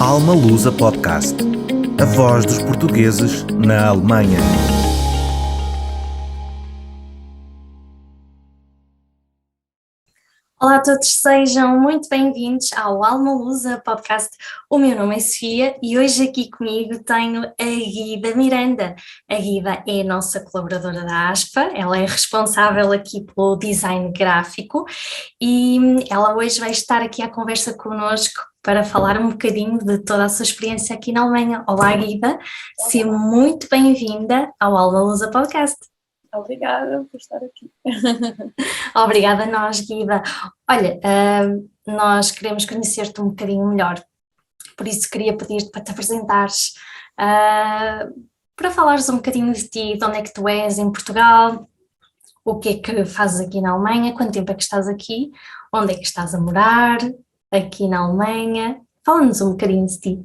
Alma Lusa Podcast. A voz dos portugueses na Alemanha. Olá a todos, sejam muito bem-vindos ao Alma Lusa Podcast. O meu nome é Sofia e hoje aqui comigo tenho a Guida Miranda. A Guida é a nossa colaboradora da ASPA, ela é responsável aqui pelo design gráfico e ela hoje vai estar aqui à conversa connosco para falar um bocadinho de toda a sua experiência aqui na Alemanha. Olá Guida, seja muito bem-vinda ao Alma Lusa Podcast. Obrigada por estar aqui. Obrigada a nós, Guida. Olha, nós queremos conhecer-te um bocadinho melhor, por isso queria pedir-te para te apresentares, para falares um bocadinho de ti, de onde é que tu és em Portugal, o que é que fazes aqui na Alemanha, quanto tempo é que estás aqui, onde é que estás a morar aqui na Alemanha. Fala-nos um bocadinho de ti.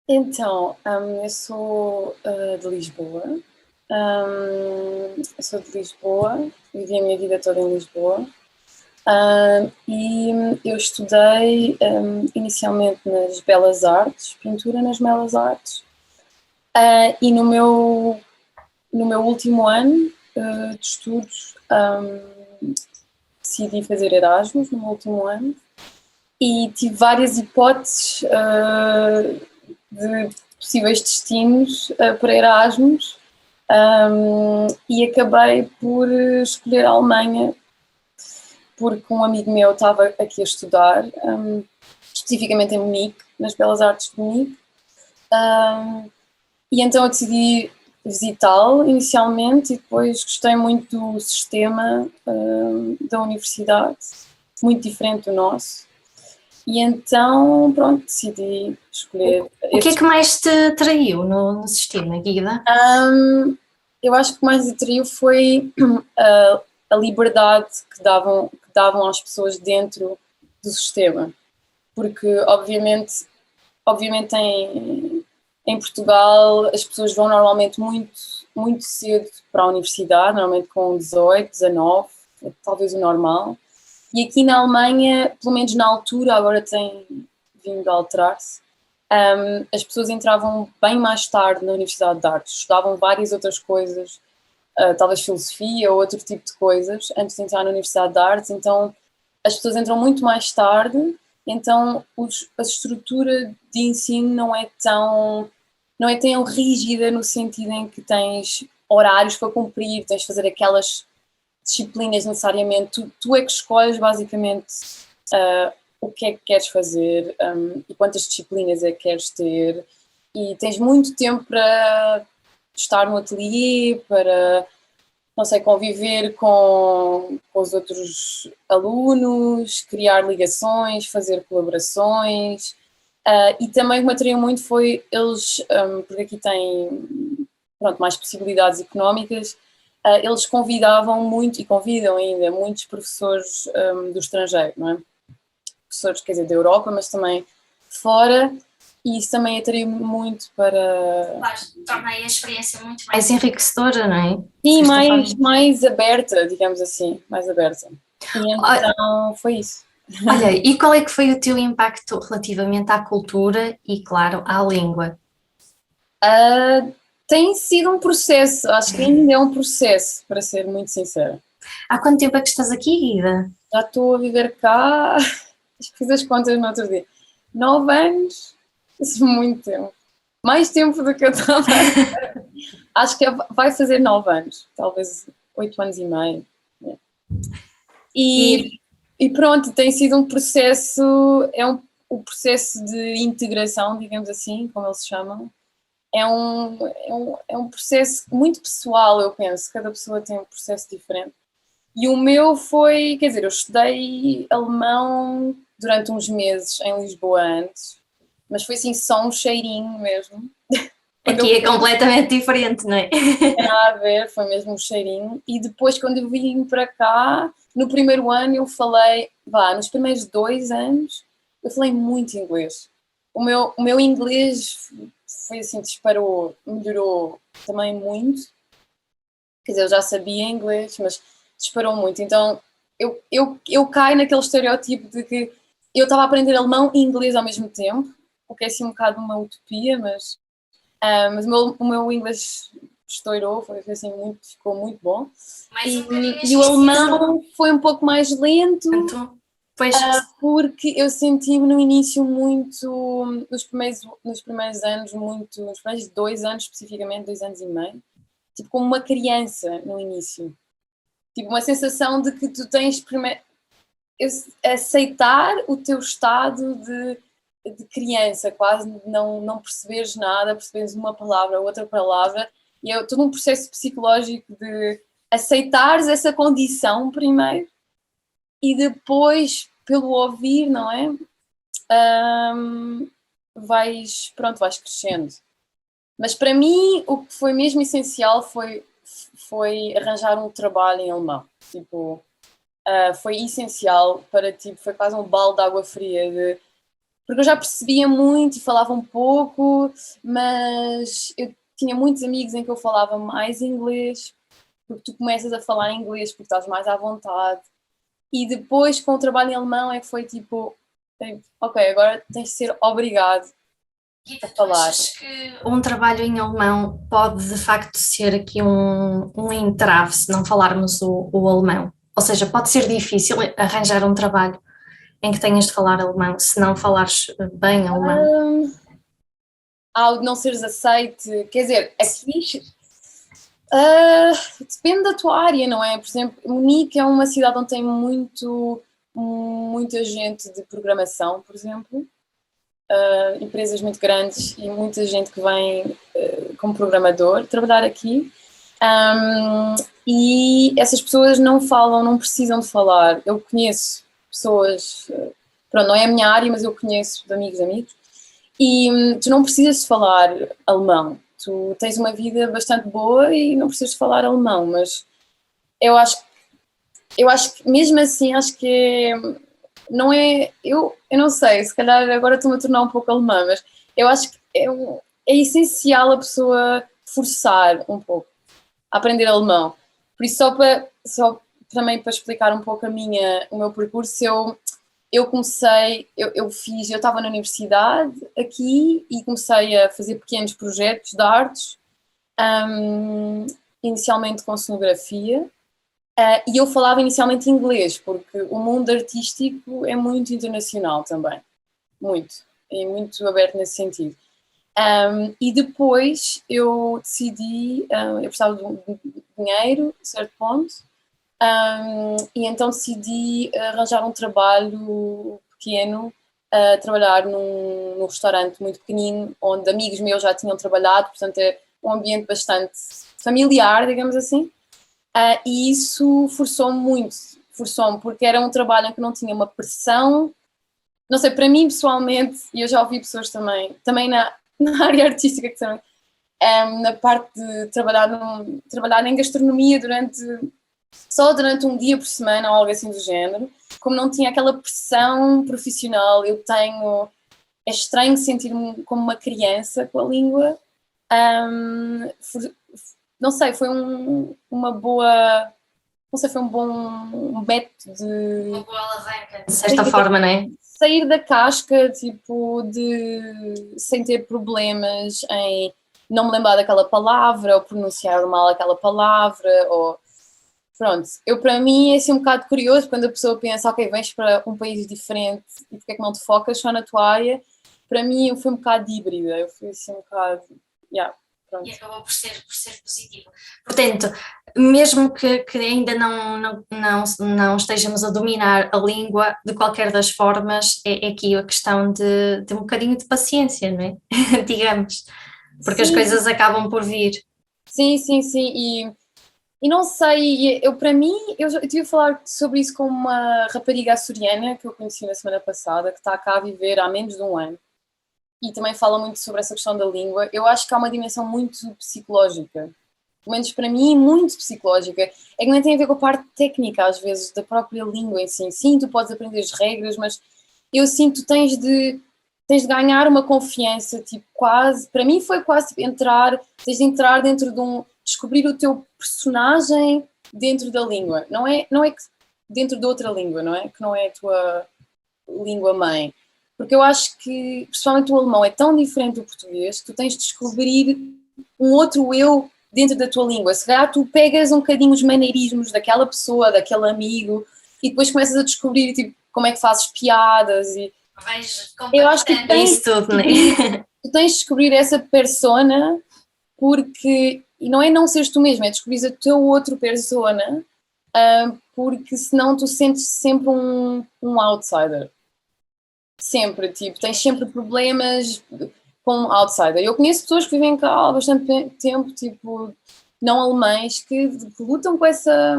Então, eu sou de Lisboa. Eu sou de Lisboa, vivi a minha vida toda em Lisboa e eu estudei inicialmente nas Belas Artes, pintura nas Belas Artes, e no meu último ano de estudos decidi fazer Erasmus no meu último ano e tive várias hipóteses de possíveis destinos para Erasmus. E acabei por escolher a Alemanha porque um amigo meu estava aqui a estudar, especificamente em Munique, nas Belas Artes de Munique, e então eu decidi visitá-lo inicialmente e depois gostei muito do sistema da universidade, muito diferente do nosso, e então pronto, decidi escolher. O que é que mais te atraiu no sistema, Guida? Eu acho que o que mais atraiu foi a liberdade que davam às pessoas dentro do sistema, porque obviamente em Portugal as pessoas vão normalmente muito cedo para a universidade, normalmente com 18, 19, talvez o normal, e aqui na Alemanha, pelo menos na altura, agora tem vindo a alterar-se, as pessoas entravam bem mais tarde na Universidade de Artes, estudavam várias outras coisas, talvez filosofia ou outro tipo de coisas, antes de entrar na Universidade de Artes, então as pessoas entram muito mais tarde, então a estrutura de ensino não é tão rígida no sentido em que tens horários para cumprir, tens de fazer aquelas disciplinas necessariamente, tu é que escolhes basicamente o que é que queres fazer e quantas disciplinas é que queres ter, e tens muito tempo para estar no ateliê, para, não sei, conviver com os outros alunos, criar ligações, fazer colaborações, e também o que me atraiu muito foi eles, porque aqui tem mais possibilidades económicas, eles convidavam muito, e convidam ainda, muitos professores do estrangeiro, não é? Professores, quer dizer, da Europa, mas também fora, e isso também atraiu muito para... Claro, torna a experiência muito mais enriquecedora, não é? Sim, mais aberta, digamos assim, mais aberta. E então foi isso. Olha, e qual é que foi o teu impacto relativamente à cultura e, claro, à língua? Tem sido um processo, acho que ainda é um processo, para ser muito sincera. Há quanto tempo é que estás aqui, Guida? Já estou a viver cá, acho que fiz as contas no outro dia. 9 anos, isso é muito tempo. Mais tempo do que eu estava. Acho que vai fazer 9 anos, talvez 8 anos e meio. Né? E pronto, tem sido um processo, o processo de integração, digamos assim, como eles chamam. É um processo muito pessoal, eu penso. Cada pessoa tem um processo diferente. E o meu foi, quer dizer, eu estudei alemão durante uns meses em Lisboa antes, mas foi assim só um cheirinho mesmo. Aqui é completamente diferente, não é? Não tem nada a ver, foi mesmo um cheirinho. E depois, quando eu vim para cá, no primeiro ano eu falei, nos primeiros 2 anos, eu falei muito inglês. O meu inglês foi assim, disparou, melhorou também muito. Quer dizer, eu já sabia inglês, mas disparou muito. Então, eu caio naquele estereótipo de que eu estava a aprender alemão e inglês ao mesmo tempo, o que é assim um bocado uma utopia, mas o meu inglês estourou, foi assim, ficou muito bom. Mais um bocadinho E o alemão foi um pouco mais lento, pois, porque eu senti-me no início muito, nos primeiros anos, nos primeiros 2 anos especificamente, 2 anos e meio, tipo como uma criança no início. Tipo uma sensação de que tu tens primeiro aceitar o teu estado de criança, quase não perceberes nada, perceberes uma palavra, outra palavra, e é todo um processo psicológico de aceitares essa condição primeiro e depois, pelo ouvir, não é? Vais crescendo. Mas para mim, o que foi mesmo essencial foi arranjar um trabalho em alemão. Tipo, foi essencial para, tipo, foi quase um balde de água fria, porque eu já percebia muito e falava um pouco, mas eu tinha muitos amigos em que eu falava mais inglês, porque tu começas a falar inglês porque estás mais à vontade, e depois com o trabalho em alemão é que foi tipo, ok, agora tens de ser obrigado a falar. Achas que um trabalho em alemão pode de facto ser aqui um entrave se não falarmos o alemão? Ou seja, pode ser difícil arranjar um trabalho em que tenhas de falar alemão se não falares bem alemão? Ao não seres aceite, quer dizer, aqui depende da tua área, não é? Por exemplo, Munique é uma cidade onde tem muita gente de programação, por exemplo, empresas muito grandes e muita gente que vem como programador trabalhar aqui. E essas pessoas não falam, não precisam de falar. Eu conheço pessoas, pronto, não é a minha área, mas eu conheço de amigos, e tu não precisas de falar alemão. Tu tens uma vida bastante boa e não precisas de falar alemão, mas eu acho que mesmo assim, acho que não é, eu não sei, se calhar agora estou-me a tornar um pouco alemã, mas eu acho que é essencial a pessoa forçar um pouco a aprender alemão. Por isso, só também para explicar um pouco o meu percurso, eu comecei, eu estava na universidade aqui e comecei a fazer pequenos projetos de artes, inicialmente com cenografia, e eu falava inicialmente inglês, porque o mundo artístico é muito internacional também, é muito aberto nesse sentido. E depois eu decidi, eu precisava de dinheiro, a certo ponto, e então decidi arranjar um trabalho pequeno, trabalhar num restaurante muito pequenino, onde amigos meus já tinham trabalhado, portanto é um ambiente bastante familiar, digamos assim, e isso forçou-me, porque era um trabalho em que não tinha uma pressão, não sei, para mim pessoalmente, e eu já ouvi pessoas também na área artística, que também, na parte de trabalhar em gastronomia só durante um dia por semana ou algo assim do género, como não tinha aquela pressão profissional, é estranho sentir-me como uma criança com a língua, não sei, foi uma boa, não sei, foi um bom método de... Uma boa alavanca, de certa forma, não é? Sair da casca, tipo, sem ter problemas em não me lembrar daquela palavra ou pronunciar mal aquela palavra, ou... Pronto, para mim é assim um bocado curioso quando a pessoa pensa, ok, vens para um país diferente e porque é que não te focas só na tua área? Para mim eu fui um bocado híbrida, eu fui assim um bocado, pronto. E acabou por ser positivo. Portanto, mesmo que ainda não estejamos a dominar a língua, de qualquer das formas, é aqui a questão de um bocadinho de paciência, não é? Digamos, porque as coisas acabam por vir. Sim, e não sei, para mim, eu tive a falar sobre isso com uma rapariga açoriana que eu conheci na semana passada, que está cá a viver há menos de um ano, e também fala muito sobre essa questão da língua. Eu acho que há uma dimensão muito psicológica, pelo menos para mim, muito psicológica, é que não tem a ver com a parte técnica, às vezes, da própria língua em si. Sim, tu podes aprender as regras, mas eu sinto que tens de ganhar uma confiança, tipo, quase, para mim foi quase tipo, tens de entrar dentro de descobrir o teu personagem dentro da língua, não é que dentro de outra língua, não é? Que não é língua-mãe. Porque eu acho que, principalmente o alemão, é tão diferente do português que tu tens de descobrir um outro eu dentro da tua língua. Se calhar tu pegas um bocadinho os maneirismos daquela pessoa, daquele amigo, e depois começas a descobrir tipo, como é que fazes piadas. E Vais eu acho que compactando isso tudo, né? tu tens de descobrir essa persona, porque, e não é não seres tu mesmo, é descobrir a teu outro persona, porque senão tu sentes sempre um outsider. Sempre, tipo, tens sempre problemas com outsider. Eu conheço pessoas que vivem cá há bastante tempo, tipo, não alemães, que lutam com essa,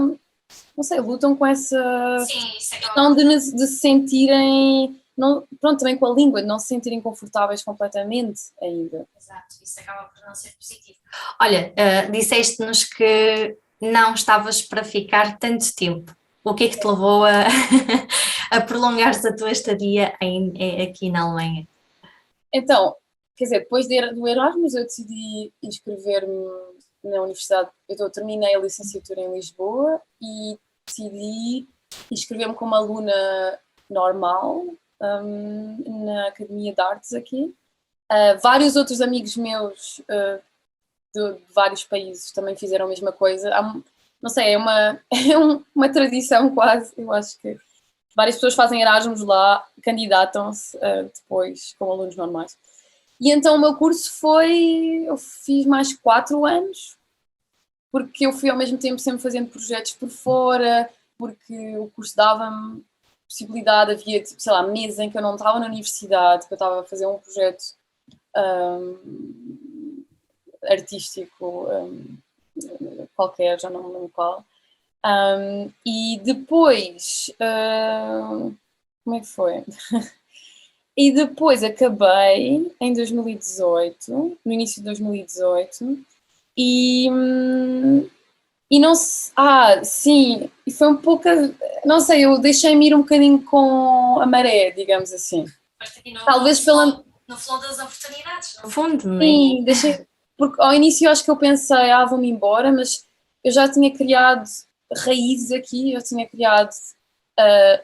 não sei, lutam com essa Sim, isso questão de se sentirem, não, pronto, também com a língua, de não se sentirem confortáveis completamente ainda. Exato, isso acaba por não ser positivo. Olha, disseste-nos que não estavas para ficar tanto tempo. O que é que te levou a, a prolongares a tua estadia aqui na Alemanha? Então, quer dizer, depois do Erasmus eu decidi inscrever-me na universidade. Terminei a licenciatura em Lisboa e decidi inscrever-me como aluna normal, na Academia de Artes aqui. Vários outros amigos meus de vários países também fizeram a mesma coisa. Não sei, uma tradição quase, eu acho que várias pessoas fazem Erasmus lá, candidatam-se depois como alunos normais. E então o meu curso eu fiz mais 4 anos, porque eu fui ao mesmo tempo sempre fazendo projetos por fora, porque o curso dava-me possibilidade, havia, tipo, sei lá, meses em que eu não estava na universidade, que eu estava a fazer um projeto artístico qualquer, já não me lembro qual. E depois, como é que foi? E depois acabei em 2018, no início de 2018, e não se. Sim, e foi um pouco. Não sei, eu deixei-me ir um bocadinho com a maré, digamos assim. Talvez pela. No flow das oportunidades, no fundo, não é? Sim, deixei. Porque ao início eu acho que eu pensei, vou-me embora, mas eu já tinha criado raízes aqui, eu tinha criado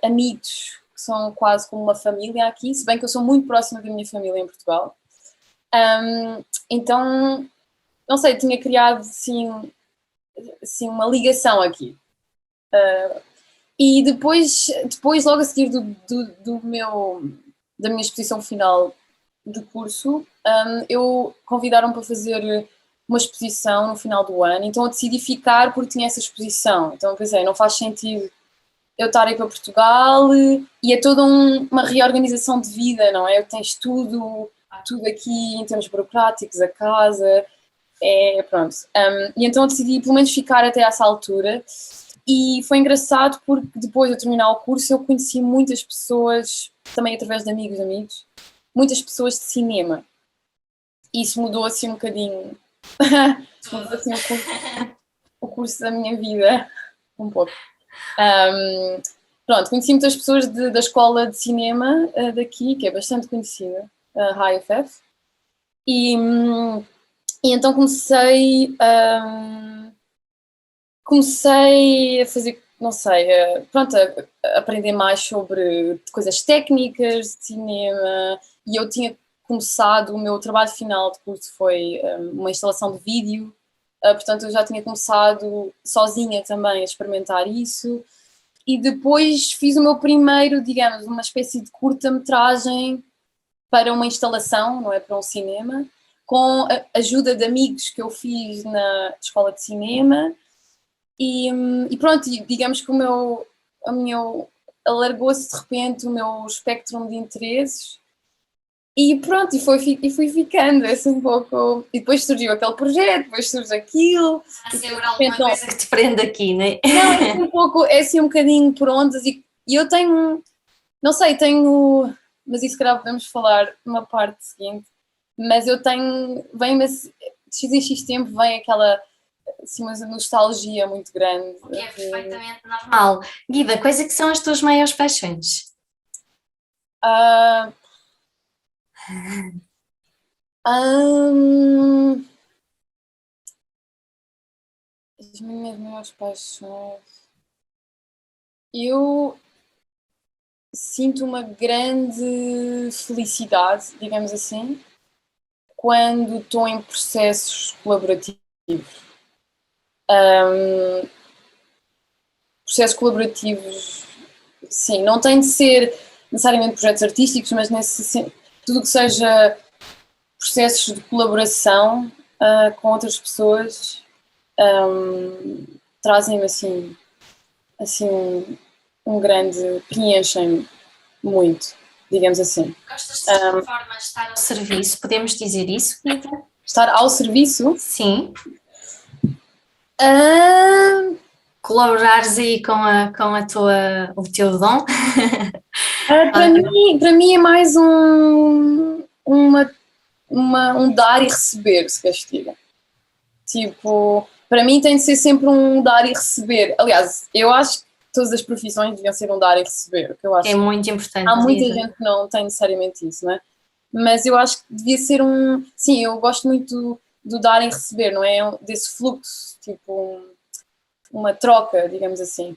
amigos que são quase como uma família aqui, se bem que eu sou muito próxima da minha família em Portugal. Então, não sei, tinha criado assim uma ligação aqui. E depois logo a seguir da minha exposição final de curso, eu convidaram para fazer uma exposição no final do ano, então eu decidi ficar porque tinha essa exposição. Então eu pensei, não faz sentido eu estar aí para Portugal e é toda uma reorganização de vida, não é? Eu tens tudo aqui em termos burocráticos, a casa, pronto. E então eu decidi pelo menos ficar até essa altura. E foi engraçado porque depois de eu terminar o curso eu conheci muitas pessoas, também através de amigos, muitas pessoas de cinema. E isso mudou assim um bocadinho, mudou assim o curso da minha vida, um pouco. Pronto, conheci muitas pessoas da escola de cinema daqui, que é bastante conhecida, a HFF, e então comecei a fazer, não sei, pronto, a aprender mais sobre coisas técnicas de cinema, e eu tinha começado, o meu trabalho final de curso foi uma instalação de vídeo, portanto eu já tinha começado sozinha também a experimentar isso, e depois fiz o meu primeiro, digamos, uma espécie de curta-metragem para uma instalação, não é para um cinema, com a ajuda de amigos que eu fiz na escola de cinema, e pronto, digamos que alargou-se de repente o meu espectro de interesses e pronto, e fui ficando assim um pouco, e depois surgiu aquele projeto, depois surge aquilo. Há sempre alguma coisa que te prende aqui, não é? Não, é assim um pouco, é assim um bocadinho por ondas e eu tenho, não sei, mas isso se calhar podemos falar numa parte seguinte, mas eu tenho, vem-me, de X em X tempo vem aquela assim, uma nostalgia muito grande. O que é perfeitamente normal. Guida, quais é que são as tuas maiores paixões? Uh, um, as minhas maiores paixões. Eu sinto uma grande felicidade, digamos assim, quando estou em processos colaborativos. Processos colaborativos, sim, não tem de ser necessariamente projetos artísticos, mas tudo que seja processos de colaboração com outras pessoas trazem-me assim um grande, preenchem-me muito, digamos assim. Gostas de certa forma de estar ao serviço? Podemos dizer isso, Guida? Estar ao serviço? Sim. Ah, Colaborares aí o teu dom? para mim é mais um dar e receber, se castiga. Tipo, para mim tem de ser sempre um dar e receber. Aliás, eu acho que todas as profissões deviam ser um dar e receber. O que eu acho É muito importante. há muita gente que não tem necessariamente isso, não é? Mas eu acho que devia ser Sim, eu gosto muito do dar e receber, não é? Desse fluxo, tipo, uma troca, digamos assim.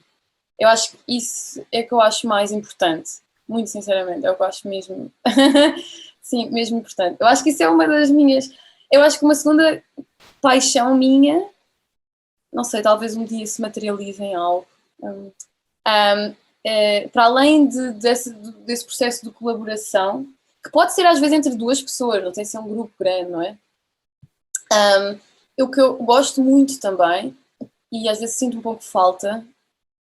Eu acho que isso é que eu acho mais importante. Muito sinceramente, é o que eu acho mesmo. Sim, mesmo importante. Eu acho que isso é uma das minhas. Eu acho que uma segunda paixão minha, não sei, talvez um dia se materialize em algo. Para além desse processo de colaboração, que pode ser às vezes entre duas pessoas, não tem de ser um grupo grande, não é? O que eu gosto muito também, e às vezes sinto um pouco de falta,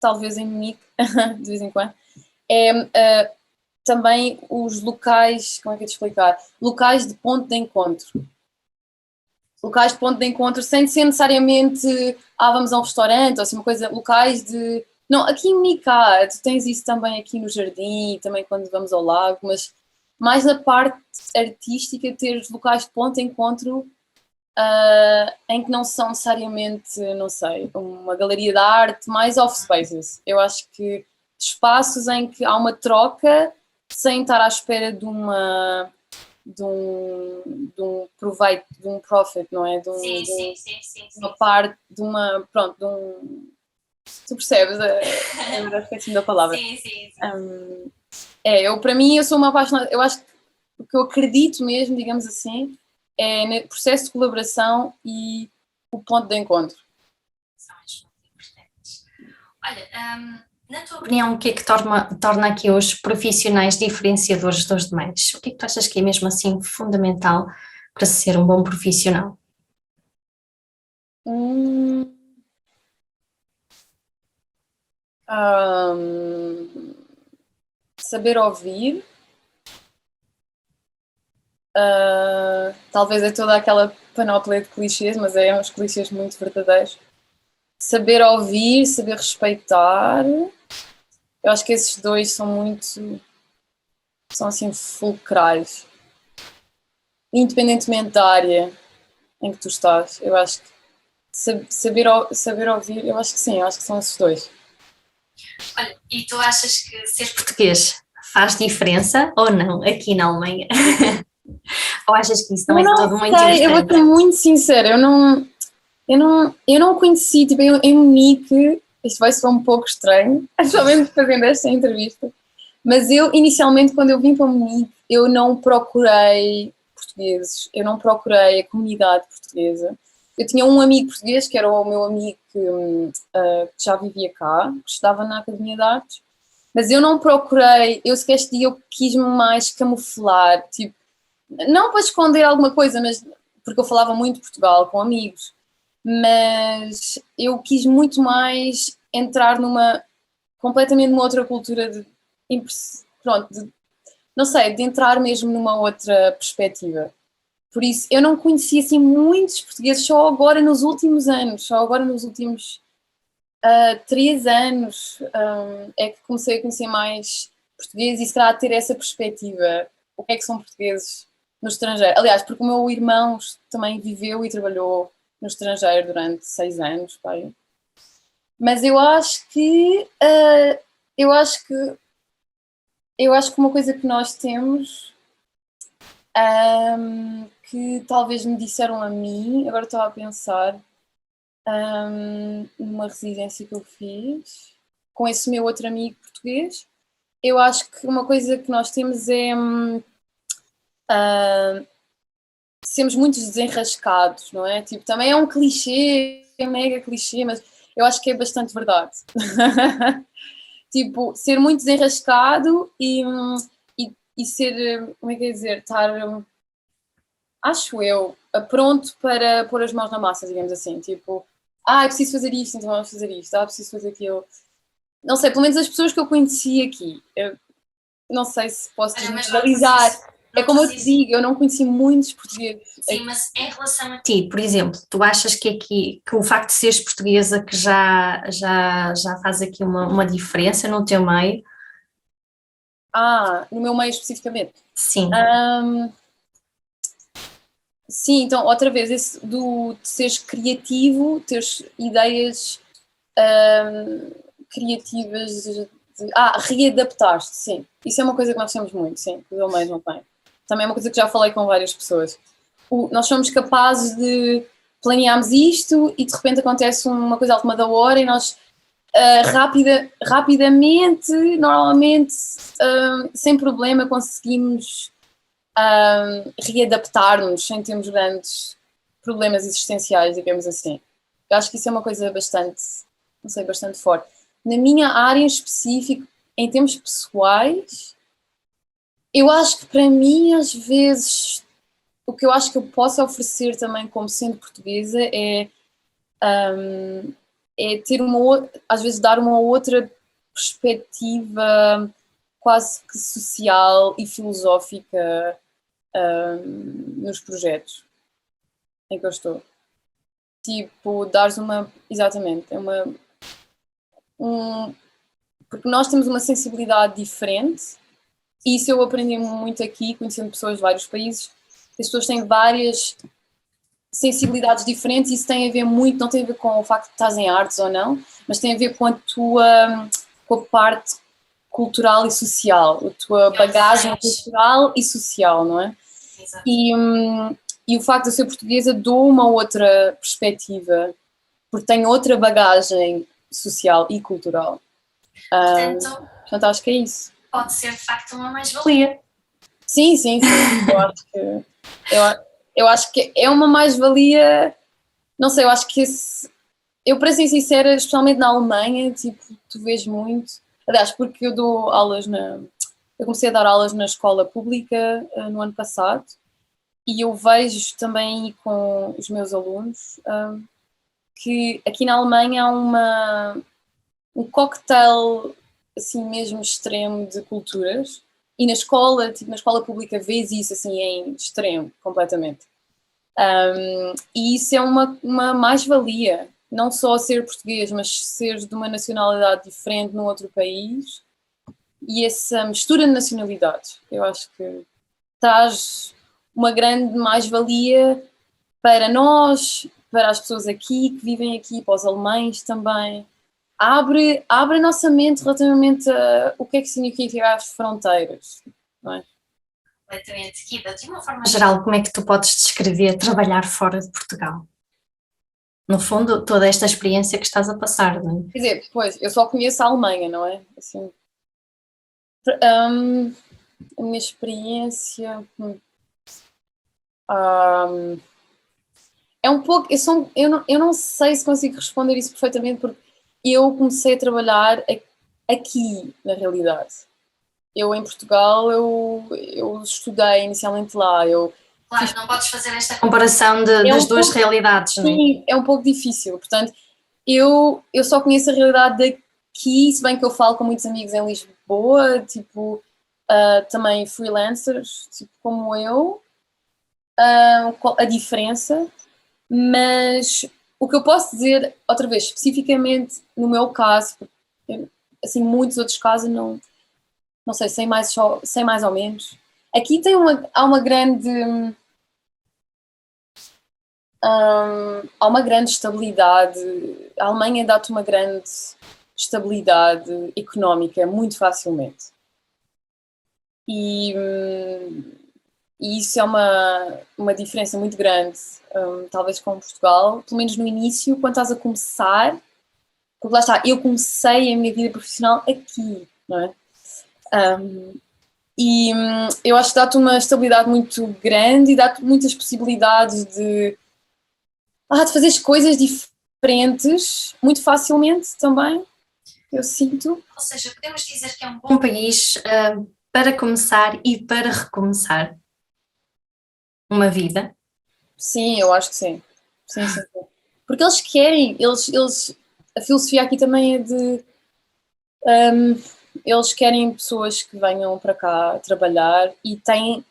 talvez em mim, de vez em quando, é também os locais, como é que eu te explicar? Locais de ponto de encontro. Locais de ponto de encontro sem ser necessariamente vamos a um restaurante ou assim uma coisa, locais de... Não, aqui em Munique tu tens isso também aqui no jardim, também quando vamos ao lago, mas mais na parte artística ter os locais de ponto de encontro em que não são necessariamente, não sei, uma galeria de arte, mais off spaces. Eu acho que espaços em que há uma troca sem estar à espera de um proveito, de um profit, não é? Sim. Uma parte, pronto, tu percebes? Eu esqueci da palavra. Sim. Para mim, eu sou uma apaixonada, eu acho que o que eu acredito mesmo, digamos assim, é no processo de colaboração e o ponto de encontro. São muito importantes. Olha, na tua opinião, o que é que torna aqui os profissionais diferenciadores dos demais? O que é que tu achas que é mesmo assim fundamental para ser um bom profissional? Saber ouvir. Talvez é toda aquela panóplia de clichês, mas é uns clichês muito verdadeiros. Saber ouvir, saber respeitar. Eu acho que esses dois são assim fulcrais. Independentemente da área em que tu estás, eu acho que saber ouvir, eu acho que sim, eu acho que são esses dois. Olha, e tu achas que ser português faz diferença ou não aqui na Alemanha? Ou achas que isso não é tudo muito importante? Eu vou ser muito sincera, eu não conheci, tipo, em Munique, isto vai ser um pouco estranho, especialmente fazendo esta entrevista, mas eu, inicialmente, quando eu vim para Munique, eu não procurei portugueses, eu não procurei a comunidade portuguesa. Eu tinha um amigo português, que era o meu amigo que já vivia cá, que estudava na Academia de Artes, mas eu não procurei, eu sequer este dia eu quis-me mais camuflar, tipo, não para esconder alguma coisa, mas porque eu falava muito Portugal com amigos, mas eu quis muito mais entrar completamente numa outra cultura não sei, de entrar mesmo numa outra perspectiva. Por isso, eu não conhecia assim muitos portugueses só agora nos últimos anos, só agora nos últimos 3 anos é que comecei a conhecer mais portugueses e se calhar ter essa perspectiva. O que é que são portugueses no estrangeiro? Aliás, porque o meu irmão também viveu e trabalhou no estrangeiro durante 6 anos, pai. Mas eu acho que uma coisa que nós temos que talvez me disseram a mim, agora estava a pensar numa residência que eu fiz com esse meu outro amigo português, eu acho que uma coisa que nós temos é sermos muito desenrascados, não é? Tipo, também é um clichê, é mega clichê, mas eu acho que é bastante verdade. Tipo, ser muito desenrascado e ser, como é que é dizer, estar, acho eu, pronto para pôr as mãos na massa, digamos assim. Tipo, é preciso fazer isto, então vamos fazer isto. É preciso fazer aquilo. Não sei, pelo menos as pessoas que eu conheci aqui, eu não sei se posso generalizar. É como eu te digo, eu não conheci muitos portugueses. Sim, mas em relação a ti, por exemplo, tu achas que aqui, que o facto de seres portuguesa que já faz aqui uma diferença no teu meio? No meu meio especificamente. Sim. Sim, então, outra vez, esse de seres criativo, teres ideias criativas readaptar-te, sim. Isso é uma coisa que nós temos muito, sim, que o meu não tem. Também é uma coisa que já falei com várias pessoas. Nós somos capazes de planearmos isto e de repente acontece uma coisa à última da hora e nós rapidamente, normalmente, sem problema, conseguimos readaptar-nos sem termos grandes problemas existenciais, digamos assim. Eu acho que isso é uma coisa bastante, não sei, bastante forte. Na minha área em específico, em termos pessoais, eu acho que para mim, às vezes, o que eu acho que eu posso oferecer também como sendo portuguesa é ter às vezes dar uma outra perspectiva quase que social e filosófica nos projetos em que eu estou. Tipo, dares uma... Exatamente, porque nós temos uma sensibilidade diferente e isso eu aprendi muito aqui, conhecendo pessoas de vários países. As pessoas têm várias sensibilidades diferentes e isso tem a ver muito, não tem a ver com o facto de estás em artes ou não, mas tem a ver com com a parte cultural e social, a tua bagagem cultural e social, não é? Exato. E o facto de eu ser portuguesa dou uma outra perspectiva, porque tenho outra bagagem social e cultural. Portanto, acho que é isso. Pode ser de facto uma mais-valia. Sim. Eu acho que é uma mais-valia. Não sei, eu acho que eu, para ser sincera, especialmente na Alemanha, tipo, tu vês muito. Aliás, porque eu dou aulas eu comecei a dar aulas na escola pública no ano passado e eu vejo também com os meus alunos que aqui na Alemanha há um cocktail assim mesmo extremo de culturas e na escola, tipo, na escola pública vês isso assim em extremo, completamente. E isso é uma mais-valia, não só ser português, mas ser de uma nacionalidade diferente num outro país e essa mistura de nacionalidades. Eu acho que traz uma grande mais-valia para nós, para as pessoas aqui, que vivem aqui, para os alemães também. Abre a nossa mente relativamente a o que é que significa as fronteiras, não é? Completamente. Guida, de uma forma geral, como é que tu podes descrever trabalhar fora de Portugal? No fundo, toda esta experiência que estás a passar, não é? Quer dizer, pois, eu só conheço a Alemanha, não é? Assim, a minha experiência é um pouco, eu não sei se consigo responder isso perfeitamente porque eu comecei a trabalhar aqui, na realidade. Eu em Portugal, eu estudei inicialmente lá, Claro, não podes fazer esta comparação das duas realidades, não é? Sim, é um pouco difícil, portanto, eu só conheço a realidade daqui, se bem que eu falo com muitos amigos em Lisboa, tipo, também freelancers, tipo como eu, a diferença, mas o que eu posso dizer, outra vez, especificamente no meu caso, porque, assim, muitos outros casos não sei, sei mais ou menos. Aqui há uma grande há uma grande estabilidade. A Alemanha dá-te uma grande estabilidade económica muito facilmente. E isso é uma diferença muito grande, talvez com Portugal, pelo menos no início, quando estás a começar, porque lá está, eu comecei a minha vida profissional aqui, não é? Eu acho que dá-te uma estabilidade muito grande e dá-te muitas possibilidades de fazer coisas diferentes muito facilmente também, eu sinto. Ou seja, podemos dizer que é um bom país para começar e para recomeçar uma vida. Sim, eu acho que sim. Sim, sim, sim. Porque eles querem, a filosofia aqui também é de eles querem pessoas que venham para cá trabalhar e têm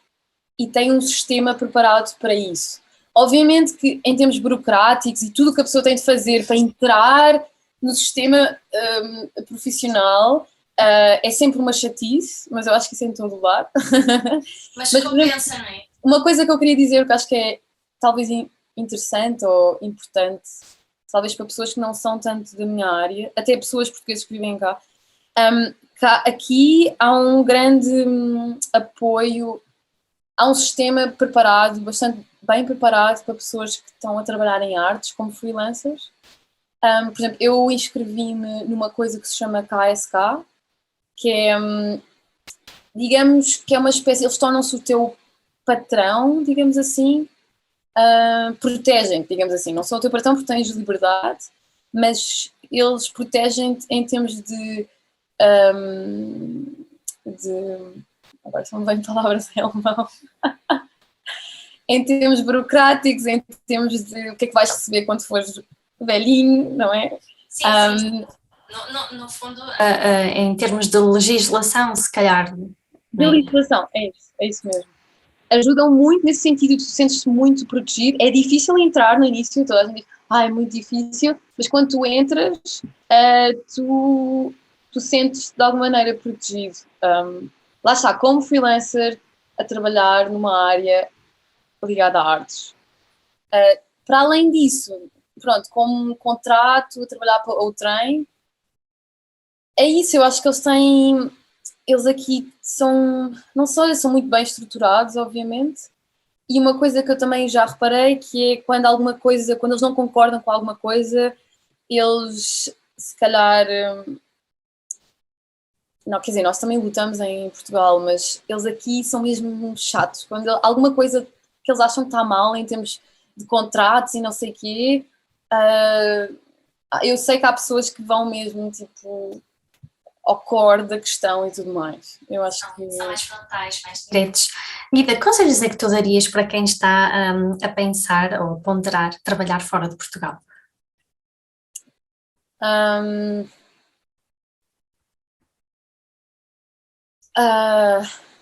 um sistema preparado para isso. Obviamente que em termos burocráticos e tudo o que a pessoa tem de fazer para entrar no sistema profissional é sempre uma chatice, mas eu acho que isso é em todo lado. Mas Mas, por exemplo, compensa, não é? uma coisa que eu queria dizer que acho que é talvez interessante ou importante, talvez para pessoas que não são tanto da minha área, até pessoas portuguesas que vivem cá, aqui há um grande apoio, há um sistema preparado, bastante bem preparado para pessoas que estão a trabalhar em artes como freelancers. Por exemplo, eu inscrevi-me numa coisa que se chama KSK, que é, digamos, que é uma espécie, eles tornam-se o teu patrão, digamos assim, protegem-te, digamos assim, não são o teu patrão porque tens liberdade, mas eles protegem-te em termos de agora só me vêm palavras em alemão, em termos burocráticos, em termos de o que é que vais receber quando fores velhinho, não é? Sim, sim. No fundo, em termos de legislação, se calhar. De legislação, é isso mesmo. Ajudam muito nesse sentido, tu sentes-te muito protegido. É difícil entrar no início, toda a gente diz, é muito difícil, mas quando tu entras, tu sentes-te de alguma maneira protegido. Lá está, como freelancer, a trabalhar numa área ligada a artes. Para além disso, pronto, como um contrato, a trabalhar para o trem, é isso, eu acho que eles aqui são, não só são muito bem estruturados, obviamente, e uma coisa que eu também já reparei, que é quando eles não concordam com alguma coisa, eles se calhar, não, quer dizer, nós também lutamos em Portugal, mas eles aqui são mesmo chatos, quando alguma coisa que eles acham que está mal em termos de contratos e não sei o quê, eu sei que há pessoas que vão mesmo, tipo, ao core da questão e tudo mais. Eu acho que São mais frontais, mais diretos. Guida, que conselhos é que tu darias para quem está a pensar ou a ponderar trabalhar fora de Portugal?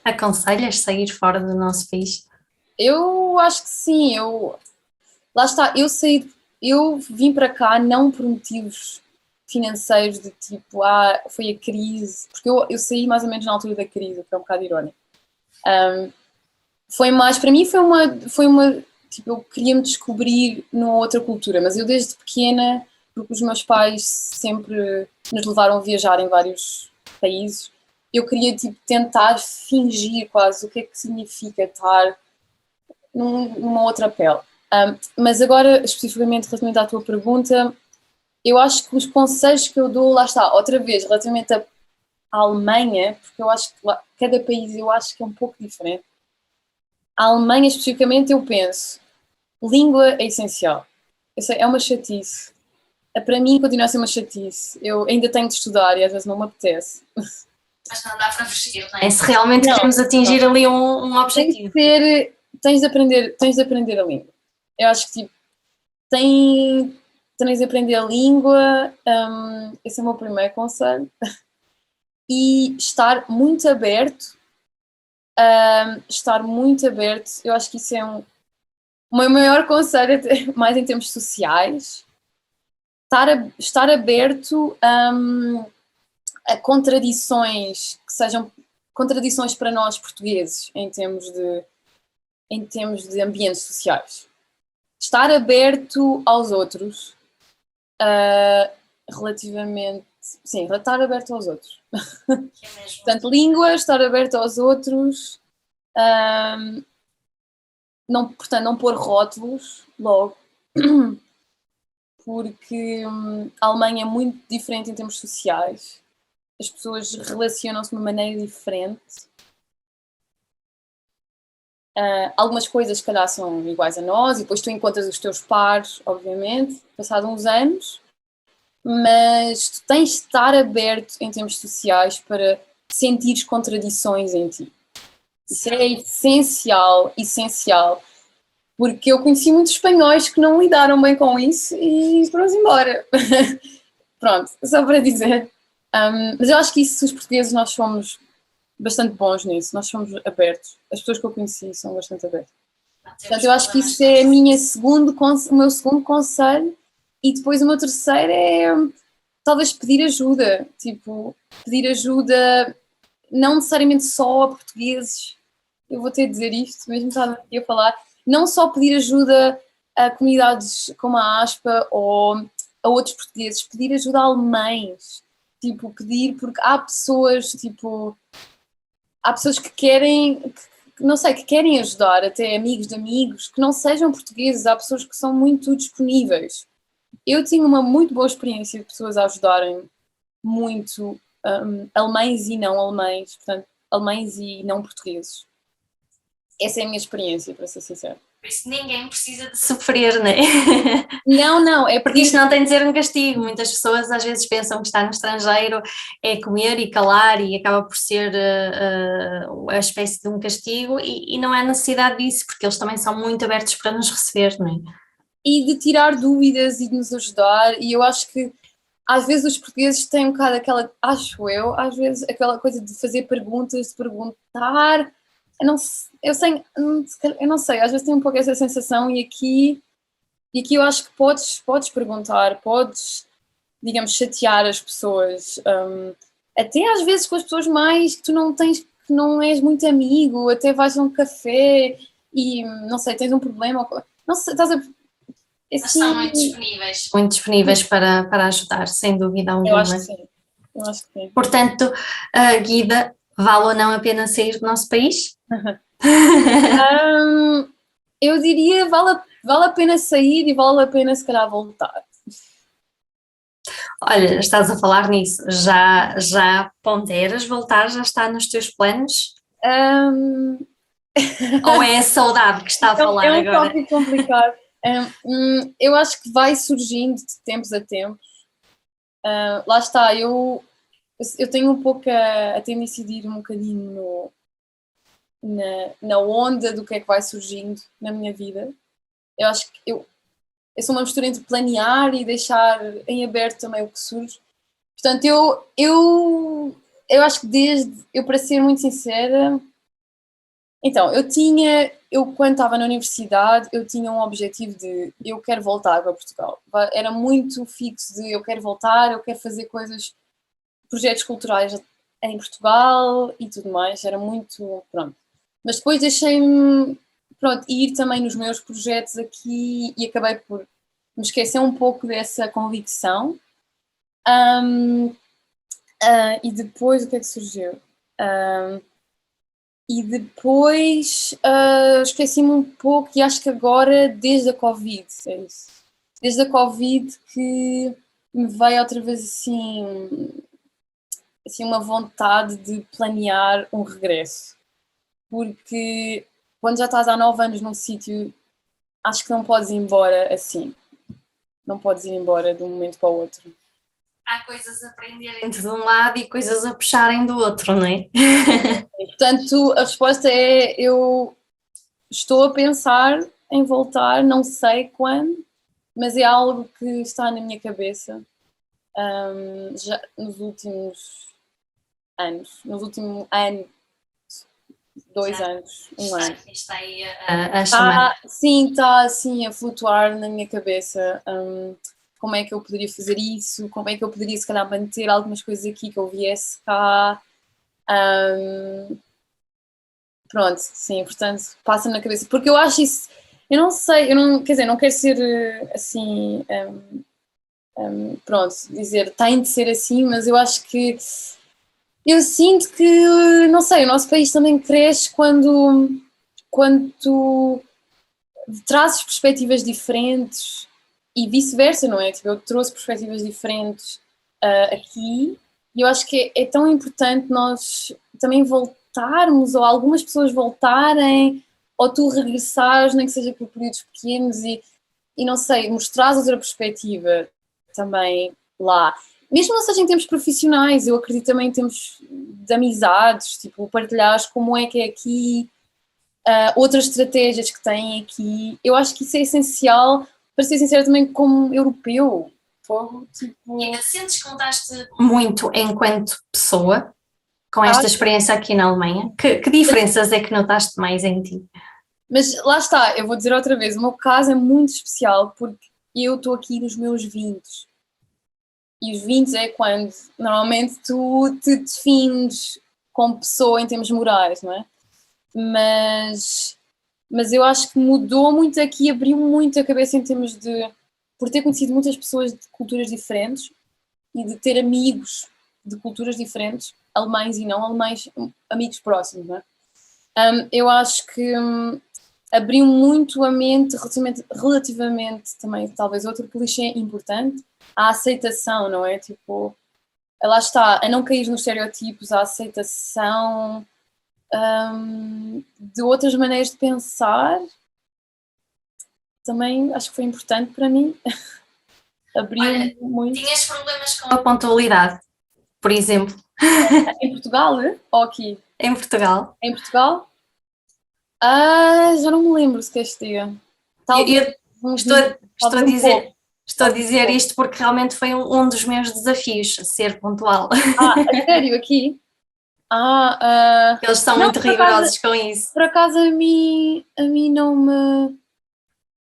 Aconselhas sair fora do nosso país? eu acho que sim, lá está, eu vim para cá não por motivos financeiros de tipo, foi a crise, porque eu saí mais ou menos na altura da crise, o que é um bocado irónico. Foi mais, para mim tipo, eu queria me descobrir numa outra cultura, mas eu desde pequena, porque os meus pais sempre nos levaram a viajar em vários países, eu queria tipo tentar fingir quase o que é que significa estar numa outra pele. Mas agora, especificamente relativamente à tua pergunta, eu acho que os conselhos que eu dou, lá está, outra vez, relativamente à Alemanha, porque eu acho que cada país eu acho que é um pouco diferente. A Alemanha, especificamente, eu penso, língua é essencial. Eu sei, é uma chatice. Para mim, continua a ser uma chatice. Eu ainda tenho de estudar e às vezes não me apetece. Mas não dá para fugir, não é? Se realmente queremos atingir não. ali um objetivo. Tens de aprender a língua. Eu acho que tipo, tens de aprender a língua, esse é o meu primeiro conselho. E estar muito aberto, eu acho que isso é o meu maior conselho, mais em termos sociais, estar aberto a contradições que sejam contradições para nós portugueses em termos de ambientes sociais. Estar aberto aos outros, relativamente. Sim, estar aberto aos outros. Portanto, língua, estar aberto aos outros, portanto, não pôr rótulos logo, porque a Alemanha é muito diferente em termos sociais. as pessoas relacionam-se de uma maneira diferente. Algumas coisas, se calhar, são iguais a nós, e depois tu encontras os teus pares, obviamente, passados uns anos, mas tu tens de estar aberto em termos sociais para sentir contradições em ti. Isso é essencial, essencial. Porque eu conheci muitos espanhóis que não lidaram bem com isso e foram-se embora. Pronto, só para dizer. Mas eu acho que isso, os portugueses, nós somos bastante bons nisso, nós somos abertos. As pessoas que eu conheci são bastante abertas. Portanto, eu acho que isso é o meu segundo conselho, e depois o meu terceiro é talvez pedir ajuda. Tipo, pedir ajuda não necessariamente só a portugueses, eu vou ter de dizer isto, mesmo estava aqui a falar, não só pedir ajuda a comunidades como a ASPA ou a outros portugueses, pedir ajuda a alemães, tipo, pedir, porque há pessoas, tipo, há pessoas que querem, que não sei, que querem ajudar, até amigos de amigos, que não sejam portugueses, há pessoas que são muito disponíveis. Eu tinha uma muito boa experiência de pessoas a ajudarem muito, alemães e não alemães, portanto, alemães e não portugueses. Essa é a minha experiência, para ser sincero. Por isso ninguém precisa de sofrer, não é? Não, é Porque isto não tem de ser um castigo. Muitas pessoas às vezes pensam que estar no estrangeiro é comer e calar e acaba por ser a espécie de um castigo, e não há necessidade disso, porque eles também são muito abertos para nos receber, não é? E de tirar dúvidas e de nos ajudar, e eu acho que às vezes os portugueses têm um bocado aquela, acho eu, às vezes aquela coisa de fazer perguntas, de perguntar, eu não sei, às vezes tenho um pouco essa sensação, e aqui eu acho que podes perguntar, podes, digamos, chatear as pessoas, até às vezes com as pessoas mais que tu não tens, que não és muito amigo, até vais a um café e, não sei, tens um problema, não sei, estás a... Mas são muito disponíveis para ajudar, sem dúvida alguma. Eu acho que sim, eu acho que sim. Portanto, Guida, vale ou não a pena sair do nosso país? Eu diria vale a pena sair e vale a pena se calhar voltar. Olha, estás a falar nisso, já ponderas voltar, já está nos teus planos? Ou é a saudade que está a falar agora? É um tópico complicado. Eu acho que vai surgindo de tempos a tempos. Lá está, eu tenho um pouco a tendência de ir um bocadinho na onda do que é que vai surgindo na minha vida. Eu acho que eu sou uma mistura entre planear e deixar em aberto também o que surge. Portanto, eu acho que para ser muito sincera, então, eu quando estava na universidade, eu tinha um objetivo de, eu quero voltar para Portugal. Era muito fixo de, eu quero voltar, eu quero fazer coisas, projetos culturais em Portugal e tudo mais, era muito, pronto. Mas depois deixei-me, pronto, ir também nos meus projetos aqui e acabei por me esquecer um pouco dessa convicção. E depois, o que é que surgiu? E depois esqueci-me um pouco, e acho que agora, desde a Covid, é isso. Desde a Covid que me veio outra vez assim uma vontade de planear um regresso. Porque quando já estás há 9 anos num sítio, acho que não podes ir embora assim. Não podes ir embora de um momento para o outro. Há coisas a aprenderem de um lado e coisas a puxarem do outro, não é? Portanto, a resposta é, eu estou a pensar em voltar, não sei quando, mas é algo que está na minha cabeça já nos últimos anos, 2 anos, 1 ano. Está aí a chamar. Sim, está assim a flutuar na minha cabeça. Como é que eu poderia fazer isso? Como é que eu poderia, se calhar, manter algumas coisas aqui que eu viesse cá? Pronto, sim, portanto, passa-me na cabeça. Porque eu acho isso, eu não sei, quer dizer, não quero ser assim, pronto, dizer tem de ser assim, mas eu acho que eu sinto que, não sei, o nosso país também cresce quando tu trazes perspectivas diferentes e vice-versa, não é? Tipo, eu trouxe perspectivas diferentes aqui E eu acho que é tão importante nós também voltarmos, ou algumas pessoas voltarem, ou tu regressares, nem que seja por períodos pequenos, e não sei, mostrares outra perspectiva também lá. Mesmo não seja em termos profissionais, eu acredito também em termos de amizades, tipo, partilhares como é que é aqui, outras estratégias que têm aqui. Eu acho que isso é essencial, para ser sincero, também como europeu. Tipo... Sentes que mudaste muito enquanto pessoa com esta experiência aqui na Alemanha? Que diferenças é que notaste mais em ti? Mas lá está, eu vou dizer outra vez, o meu caso é muito especial porque eu estou aqui nos meus 20. E os 20 é quando normalmente tu te defines como pessoa em termos morais, não é? Mas eu acho que mudou muito aqui, abriu muito a cabeça em termos de... Por ter conhecido muitas pessoas de culturas diferentes e de ter amigos de culturas diferentes, alemães e não alemães, amigos próximos, não é? Eu acho que abriu muito a mente relativamente também, talvez outro clichê importante, a aceitação, não é? Tipo, lá está, a não cair nos estereotipos, a aceitação de outras maneiras de pensar, também acho que foi importante para mim. Abriu muito. Tinhas problemas com a pontualidade, por exemplo? Em Portugal, ou aqui? Em Portugal. Em Portugal? Já não me lembro se queres ter. Talvez estou a dizer isto porque realmente foi um dos meus desafios, ser pontual. A sério, aqui? Eles são muito rigorosos com isso. Por acaso a mim não me...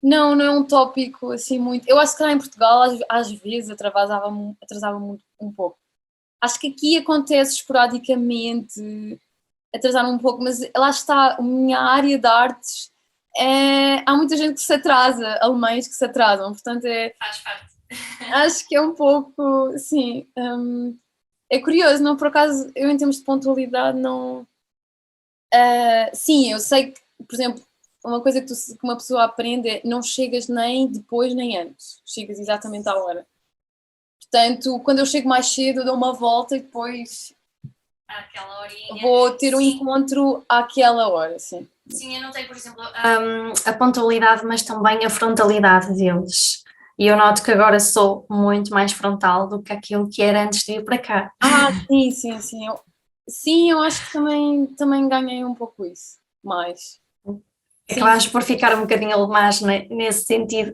Não é um tópico assim muito... Eu acho que lá em Portugal às vezes atrasava muito um pouco. Acho que aqui acontece esporadicamente atrasar um pouco, mas lá está, a minha área de artes, há muita gente que se atrasa, alemães que se atrasam, portanto Faz parte. Acho que é um pouco, sim, é curioso, não, por acaso, eu em termos de pontualidade não... sim, eu sei que, por exemplo, uma coisa que uma pessoa aprende é não chegas nem depois nem antes, chegas exatamente à hora. Portanto, quando eu chego mais cedo, eu dou uma volta e depois àquela horinha. Vou ter um encontro àquela hora, sim. Sim, eu notei, por exemplo, a pontualidade, mas também a frontalidade deles. E eu noto que agora sou muito mais frontal do que aquilo que era antes de ir para cá. Sim, eu acho que também ganhei um pouco isso, mais. Acabaste por ficar um bocadinho alemãs nesse sentido.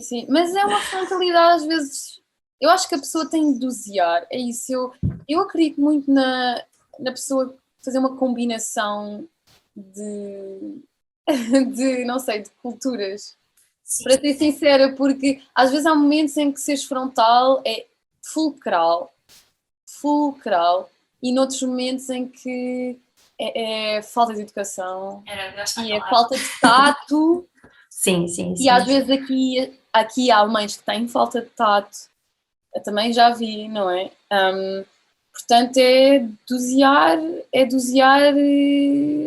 Sim, mas é uma frontalidade às vezes... Eu acho que a pessoa tem de dosear, é isso. Eu acredito muito na pessoa fazer uma combinação de não sei, de culturas. Sim. Para ser sincera, porque às vezes há momentos em que seres frontal é fulcral, e noutros momentos em que é falta de educação e é falta de tato. Sim. E às vezes aqui há alemães que têm falta de tato. Eu também já vi, não é? Portanto, é dosear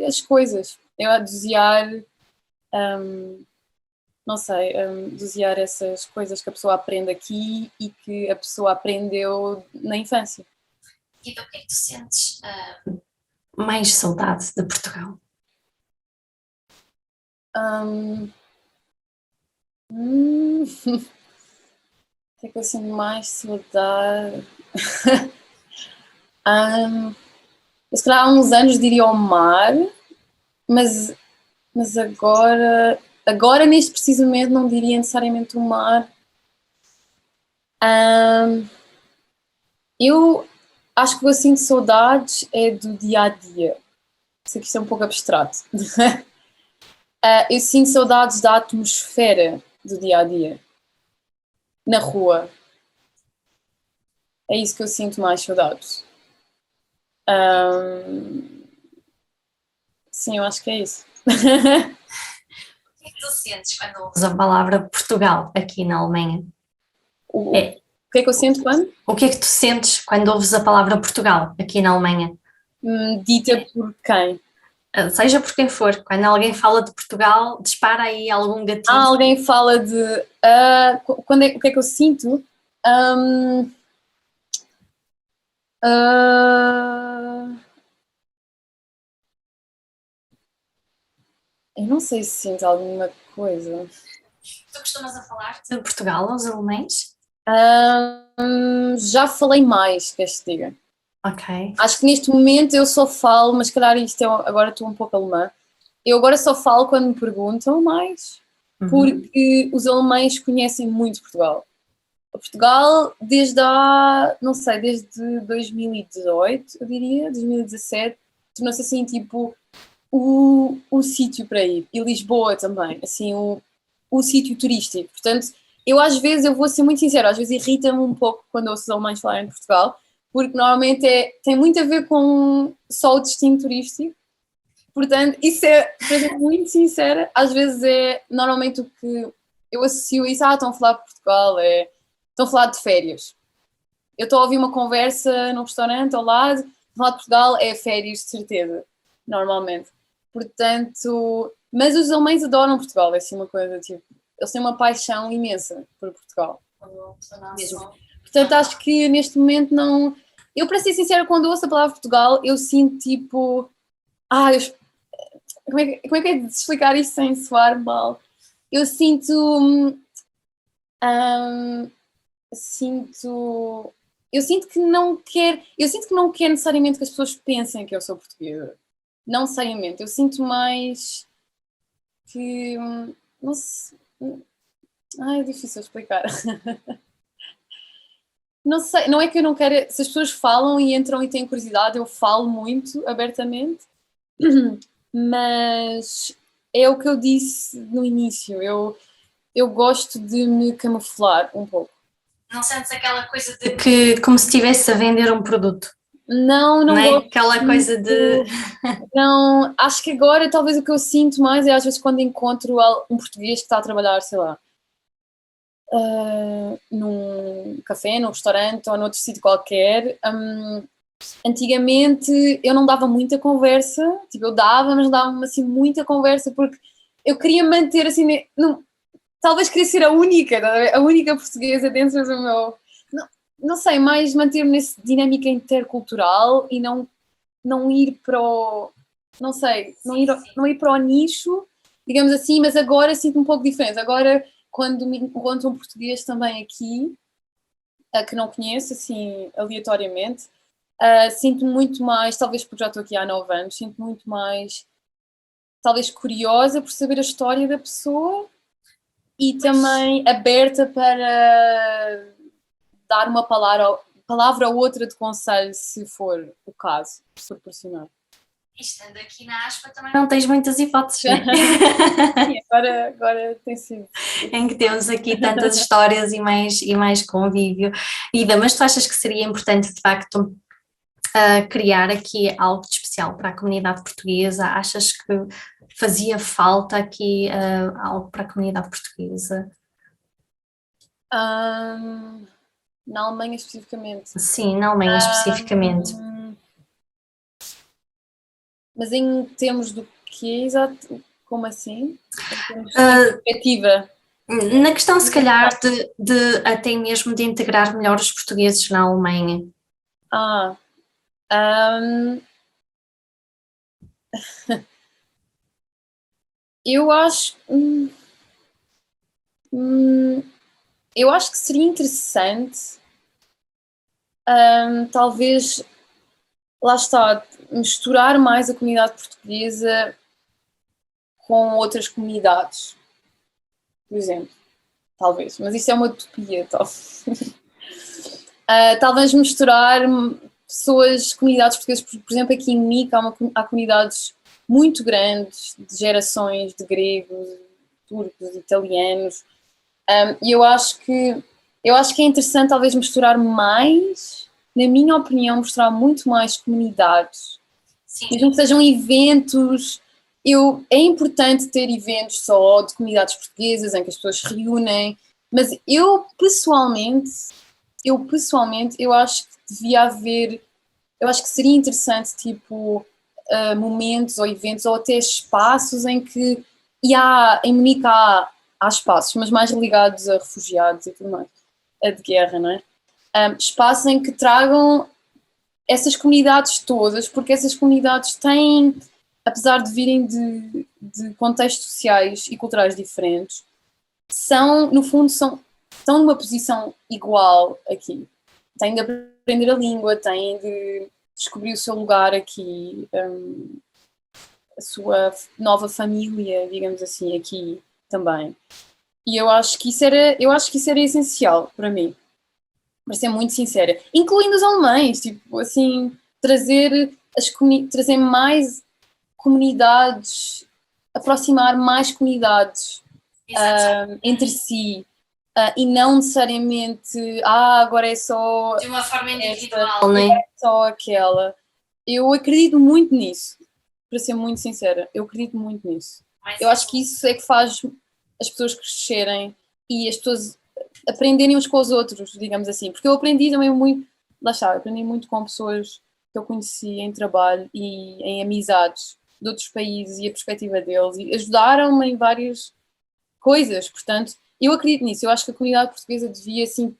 as coisas. É dosear, não sei, dosear essas coisas que a pessoa aprende aqui e que a pessoa aprendeu na infância. E do que é que tu sentes mais saudade de Portugal? O que é que eu sinto mais saudade? Eu, se calhar há uns anos diria o mar, mas agora neste preciso momento não diria necessariamente o mar. Eu acho que o que eu sinto saudades é do dia-a-dia. Sei que isto é um pouco abstrato. Eu sinto saudades da atmosfera do dia-a-dia. Na rua. É isso que eu sinto mais saudades. Sim, eu acho que é isso. O que é que tu sentes quando usas a palavra Portugal aqui na Alemanha? O que é que eu sinto quando? O que é que tu sentes quando ouves a palavra Portugal aqui na Alemanha? Dita por quem? Seja por quem for, quando alguém fala de Portugal, dispara aí algum gatilho. Alguém fala de... o que é que eu sinto? Ah, eu não sei se sinto alguma coisa. Tu costumas a falar de Portugal aos alemães? Já falei mais, queres que diga? Ok. Acho que neste momento eu só falo, mas se calhar agora estou um pouco alemã. Eu agora só falo quando me perguntam mais, porque os alemães conhecem muito Portugal. Portugal, não sei, desde 2018, eu diria, 2017, tornou-se assim, tipo, o sítio para ir. E Lisboa também, assim, o sítio turístico. Portanto, eu vou ser muito sincera, às vezes irrita-me um pouco quando ouço os alemães falarem de Portugal, porque normalmente tem muito a ver com só o destino turístico. Portanto, isso para ser muito sincera, às vezes normalmente o que eu associo isso, estão a falar de Portugal, estão a falar de férias. Eu estou a ouvir uma conversa num restaurante ao lado, falar de Portugal é férias, de certeza, normalmente. Portanto, mas os alemães adoram Portugal, é assim uma coisa, tipo, eles têm uma paixão imensa por Portugal. Mesmo. Portanto, acho que neste momento não... Eu, para ser sincera, quando ouço a palavra Portugal, eu sinto tipo... como é que é de explicar isto sem soar mal? Eu sinto que não quer necessariamente que as pessoas pensem que eu sou portuguesa. Não necessariamente. Eu sinto mais que não sei. É difícil explicar. Não sei, não é que eu não quero. Se as pessoas falam e entram e têm curiosidade, eu falo muito abertamente, mas é o que eu disse no início. Eu gosto de me camuflar um pouco. Não sentes aquela coisa de que como se estivesse a vender um produto? Não é gosto aquela coisa de... Não, acho que agora talvez o que eu sinto mais é às vezes quando encontro um português que está a trabalhar, sei lá, num café, num restaurante ou noutro sítio qualquer. Antigamente eu não dava muita conversa, tipo, eu dava, mas não dava assim muita conversa porque eu queria manter assim, talvez queria ser a única portuguesa dentro do meu... Não sei, mais manter-me nessa dinâmica intercultural e não ir para o... Não sei, não ir para o nicho, digamos assim, mas agora sinto um pouco diferente. Agora, quando me encontro um português também aqui, que não conheço, assim, aleatoriamente, sinto muito mais, talvez porque já estou aqui há 9 anos, sinto muito mais, talvez curiosa por saber a história da pessoa e também aberta para dar uma palavra ou outra de conselho, se for o caso, se proporcionar. E estando aqui na Aspa também não tens muitas hipóteses, né? Sim, agora tem sido. Em que temos aqui tantas histórias e mais convívio. Ida, mas tu achas que seria importante, de facto, criar aqui algo de especial para a comunidade portuguesa? Achas que fazia falta aqui algo para a comunidade portuguesa? Na Alemanha especificamente. Sim, na Alemanha especificamente. Mas em termos do quê, exato? Como assim? Em termos de perspectiva? Na questão, se calhar, de até mesmo de integrar melhor os portugueses na Alemanha. Eu acho... eu acho que seria interessante talvez, lá está, misturar mais a comunidade portuguesa com outras comunidades, por exemplo, talvez, mas isso é uma utopia, talvez. Talvez misturar pessoas, comunidades portuguesas, por exemplo, aqui em Munique há comunidades muito grandes de gerações de gregos, turcos, italianos, e eu acho que é interessante talvez misturar mais, na minha opinião, misturar muito mais comunidades. Sim. Mesmo que sejam eventos, é importante ter eventos só de comunidades portuguesas em que as pessoas se reúnem, mas eu pessoalmente, eu acho que devia haver, eu acho que seria interessante, tipo, momentos ou eventos ou até espaços em que, em Munique há espaços, mas mais ligados a refugiados e tudo mais, a de guerra, não é? Espaços em que tragam essas comunidades todas, porque essas comunidades têm, apesar de virem de contextos sociais e culturais diferentes, no fundo, estão numa posição igual aqui. Têm de aprender a língua, têm de descobrir o seu lugar aqui, a sua nova família, digamos assim, aqui também. E eu acho que isso era essencial para mim, para ser muito sincera, incluindo os alemães, tipo, assim, trazer mais comunidades, aproximar mais comunidades entre si, e não necessariamente, agora é só de uma forma individual, esta, não é? é só aquela. Eu acredito muito nisso, para ser muito sincera, eu acredito muito nisso. Eu acho que isso é que faz as pessoas crescerem e as pessoas aprenderem uns com os outros, digamos assim, porque eu aprendi também muito, lá está, eu aprendi muito com pessoas que eu conheci em trabalho e em amizades de outros países e a perspectiva deles, e ajudaram-me em várias coisas, portanto, eu acredito nisso. Eu acho que a comunidade portuguesa devia, assim,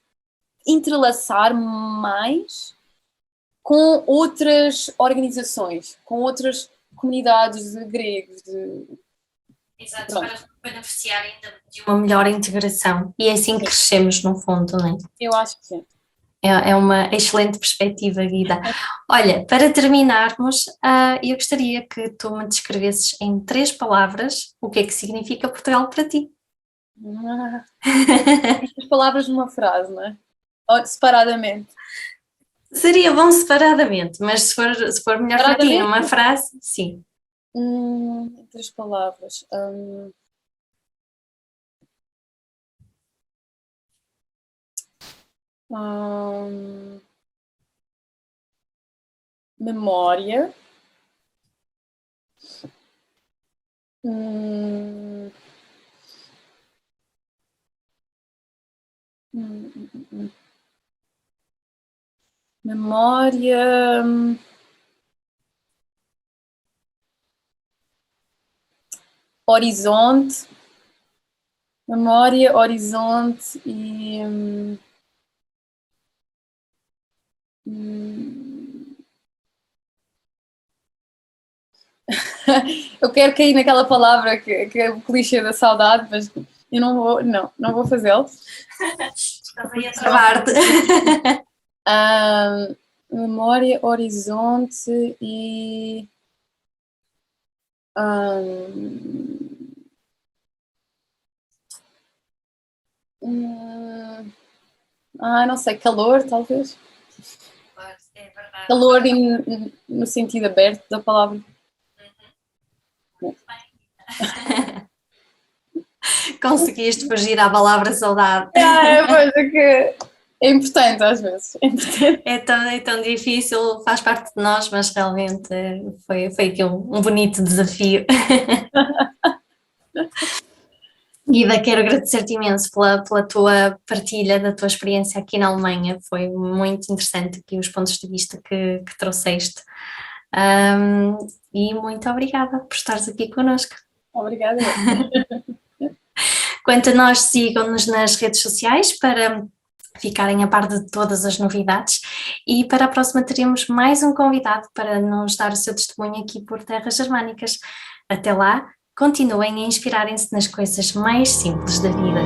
entrelaçar mais com outras organizações, com outras comunidades de gregos, Exato, para beneficiar ainda de uma melhor integração. E é assim que crescemos, no fundo, não é? Eu acho que sim. É uma excelente perspectiva, Guida. Olha, para terminarmos, eu gostaria que tu me descrevesses em 3 palavras o que é que significa Portugal para ti. As palavras numa frase, não é? Ou separadamente. Seria bom separadamente, mas se for melhor para ti numa frase, sim. 3 palavras. Memória. Memória. Horizonte. Memória, horizonte e. Eu quero cair naquela palavra que é o clichê da saudade, mas eu não vou fazê-lo. Estás aí a travar-te. Memória, horizonte e. Não sei, calor, talvez. É verdade. Calor no sentido aberto da palavra. Conseguiste fugir à palavra saudade. Pois é que é importante às vezes. É tão difícil, faz parte de nós, mas realmente foi aqui um bonito desafio. Guida, quero agradecer-te imenso pela tua partilha da tua experiência aqui na Alemanha, foi muito interessante aqui os pontos de vista que trouxeste. E muito obrigada por estares aqui connosco. Obrigada. Quanto a nós, sigam-nos nas redes sociais para ficarem a par de todas as novidades e para a próxima teremos mais um convidado para nos dar o seu testemunho aqui por terras germânicas. Até lá, continuem a inspirarem-se nas coisas mais simples da vida.